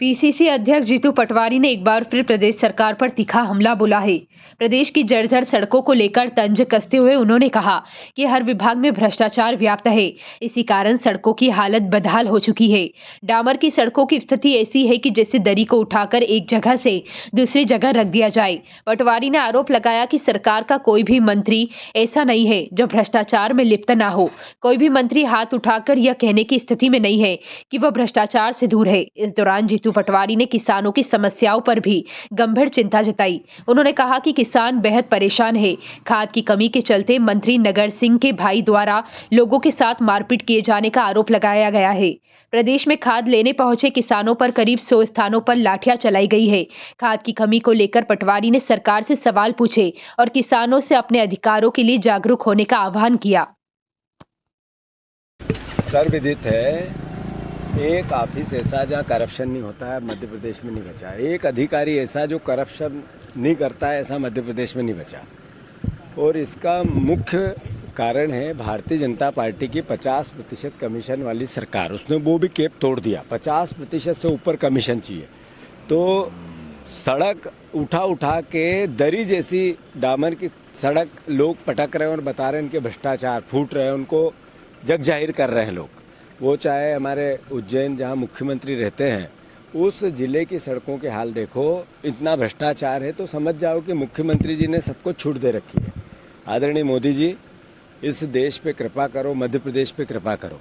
PCC अध्यक्ष जीतू पटवारी ने एक बार फिर प्रदेश सरकार पर तीखा हमला बोला है। प्रदेश की जर्जर सड़कों को लेकर तंज कसते हुए उन्होंने कहा कि हर विभाग में भ्रष्टाचार व्याप्त है। इसी कारण सड़कों की हालत बदहाल हो चुकी है। डामर की सड़कों की स्थिति ऐसी है कि जैसे दरी को उठाकर एक जगह से दूसरी जगह रख दिया जाए। पटवारी ने आरोप लगाया कि सरकार का कोई भी मंत्री ऐसा नहीं है जो भ्रष्टाचार में लिप्त ना हो। कोई भी मंत्री हाथ उठाकर यह कहने की स्थिति में नहीं है कि वह भ्रष्टाचार से दूर है। इस दौरान जीतू पटवारी ने किसानों की समस्याओं पर भी गंभीर चिंता जताई। उन्होंने कहा कि किसान बेहद परेशान है। खाद की कमी के चलते मंत्री नगर सिंह के भाई द्वारा लोगों के साथ मारपीट किए जाने का आरोप लगाया गया है। प्रदेश में खाद लेने पहुंचे किसानों पर करीब 100 स्थानों पर लाठियां चलाई गई है। खाद की कमी को लेकर पटवारी ने सरकार से सवाल पूछे और किसानों से अपने अधिकारों के लिए जागरूक होने का आह्वान किया। सर्वविदित है, एक ऑफिस ऐसा जहाँ करप्शन नहीं होता है मध्य प्रदेश में नहीं बचा। एक अधिकारी ऐसा जो करप्शन नहीं करता है ऐसा मध्य प्रदेश में नहीं बचा। और इसका मुख्य कारण है भारतीय जनता पार्टी की 50% कमीशन वाली सरकार। उसने वो भी केप तोड़ दिया। 50% से ऊपर कमीशन चाहिए तो सड़क उठा उठा के दरी जैसी डामर की सड़क लोग पटक रहे हैं और बता रहे हैं इनके भ्रष्टाचार फूट रहे हैं, उनको जग जाहिर कर रहे हैं लोग। वो चाहे हमारे उज्जैन जहाँ मुख्यमंत्री रहते हैं उस ज़िले की सड़कों के हाल देखो, इतना भ्रष्टाचार है तो समझ जाओ कि मुख्यमंत्री जी ने सबको छूट दे रखी है। आदरणीय मोदी जी, इस देश पे कृपा करो, मध्य प्रदेश पे कृपा करो।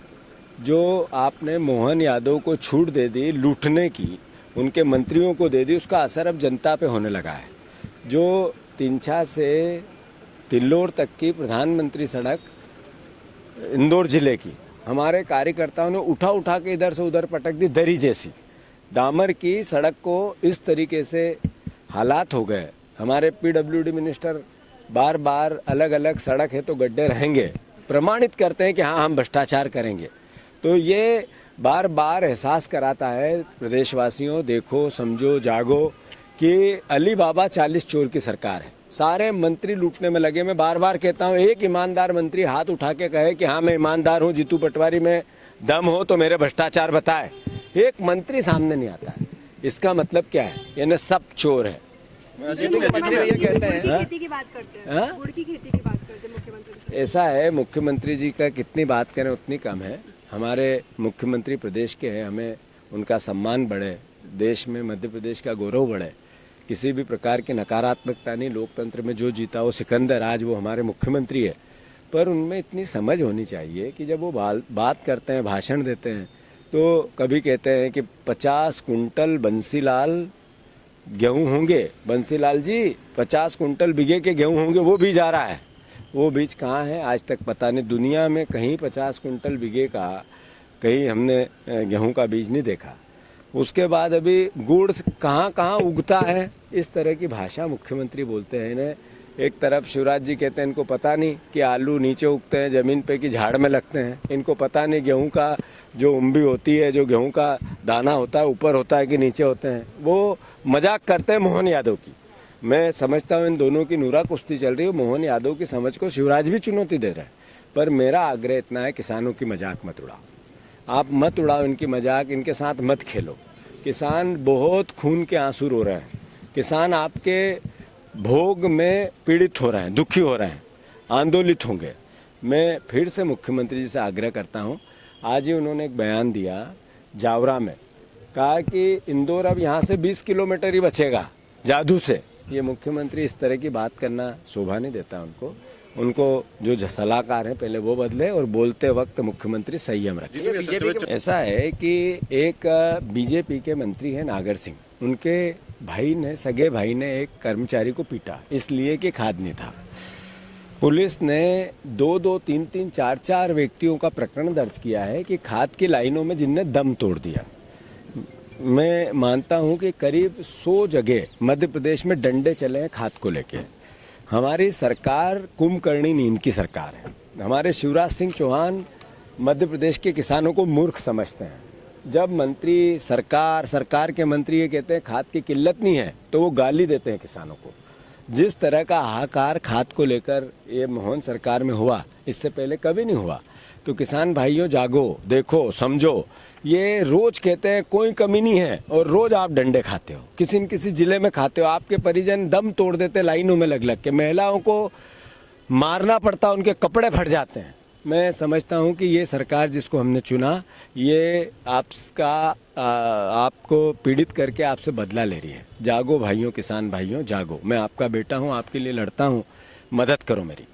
जो आपने मोहन यादव को छूट दे दी लूटने की, उनके मंत्रियों को दे दी, उसका असर अब जनता पे होने लगा है। जो तिनछा से तिल्लोर तक की प्रधानमंत्री सड़क इंदौर जिले की हमारे कार्यकर्ताओं ने उठा उठा के इधर से उधर पटक दी। दरी जैसी डामर की सड़क को इस तरीके से हालात हो गए। हमारे पीडब्ल्यूडी मिनिस्टर बार बार अलग अलग सड़क है तो गड्ढे रहेंगे प्रमाणित करते हैं कि हाँ हम भ्रष्टाचार करेंगे। तो ये बार बार एहसास कराता है प्रदेशवासियों, देखो समझो जागो कि अली बाबा 40 चोर की सरकार है। सारे मंत्री लूटने में लगे। मैं बार बार कहता हूँ, एक ईमानदार मंत्री हाथ उठा के कहे कि हाँ मैं ईमानदार हूँ, जीतू पटवारी में दम हो तो मेरे भ्रष्टाचार बताए। एक मंत्री सामने नहीं आता है। इसका मतलब क्या है? यानी सब चोर है। ऐसा है, मुख्यमंत्री जी का कितनी बात करें उतनी कम है। हमारे मुख्यमंत्री प्रदेश के हैं, हमें उनका सम्मान बढ़े, देश में मध्य प्रदेश का गौरव बढ़े। किसी भी प्रकार की नकारात्मकता नहीं। लोकतंत्र में जो जीता वो सिकंदर, आज वो हमारे मुख्यमंत्री है। पर उनमें इतनी समझ होनी चाहिए कि जब वो बात करते हैं, भाषण देते हैं, तो कभी कहते हैं कि 50 कुंटल बंसीलाल गेहूं होंगे। बंसीलाल जी 50 कुंटल बीघे के गेहूं होंगे, वो बीज आ रहा है। वो बीज कहाँ है आज तक पता नहीं। दुनिया में कहीं 50 कुंटल बीघे का कहीं हमने गेहूं का बीज नहीं देखा। उसके बाद अभी गुड़ कहाँ कहाँ उगता है, इस तरह की भाषा मुख्यमंत्री बोलते हैं। इन्हें एक तरफ शिवराज जी कहते हैं इनको पता नहीं कि आलू नीचे उगते हैं ज़मीन पे कि झाड़ में लगते हैं। इनको पता नहीं गेहूं का जो उम्बी होती है, जो गेहूं का दाना होता है ऊपर होता है कि नीचे होते हैं। वो मजाक करते हैं मोहन यादव की। मैं समझता हूँ इन दोनों की नूरा कुश्ती चल रही है। मोहन यादव की समझ को शिवराज भी चुनौती दे रहे हैं। पर मेरा आग्रह इतना है, किसानों की मजाक मत उड़ाओ। आप मत उड़ाओ इनकी मजाक, इनके साथ मत खेलो। किसान बहुत खून के आंसू रो रहे हैं। किसान आपके भोग में पीड़ित हो रहे हैं, दुखी हो रहे हैं, आंदोलित होंगे। मैं फिर से मुख्यमंत्री जी से आग्रह करता हूं, आज ही उन्होंने एक बयान दिया जावरा में, कहा कि इंदौर अब यहाँ से 20 किलोमीटर ही बचेगा जादू से। ये मुख्यमंत्री इस तरह की बात करना शोभा नहीं देता उनको जो सलाहकार हैं पहले वो बदले और बोलते वक्त मुख्यमंत्री संयम रखें। ऐसा है कि एक बीजेपी के मंत्री हैं नागर सिंह, उनके भाई ने, सगे भाई ने एक कर्मचारी को पीटा इसलिए कि खाद नहीं था। पुलिस ने 2-2, 3-3, 4-4 व्यक्तियों का प्रकरण दर्ज किया है कि खाद की लाइनों में जिनने दम तोड़ दिया। मैं मानता हूं कि करीब 100 जगह मध्य प्रदेश में डंडे चले हैं खाद को लेके। हमारी सरकार कुंभकर्णी नींद की सरकार है। हमारे शिवराज सिंह चौहान मध्य प्रदेश के किसानों को मूर्ख समझते हैं। जब मंत्री सरकार के मंत्री ये कहते हैं खाद की किल्लत नहीं है तो वो गाली देते हैं किसानों को। जिस तरह का हाहाकार खाद को लेकर ये मोहन सरकार में हुआ, इससे पहले कभी नहीं हुआ। तो किसान भाइयों जागो, देखो समझो ये रोज कहते हैं कोई कमी नहीं है और रोज आप डंडे खाते हो, किसी न किसी जिले में खाते हो। आपके परिजन दम तोड़ देते लाइनों में लग लग के, महिलाओं को मारना पड़ता, उनके कपड़े फट जाते हैं। मैं समझता हूँ कि ये सरकार जिसको हमने चुना, ये आपको पीड़ित करके आपसे बदला ले रही है। जागो भाइयों, किसान भाइयों जागो, मैं आपका बेटा हूँ, आपके लिए लड़ता हूँ, मदद करो मेरी।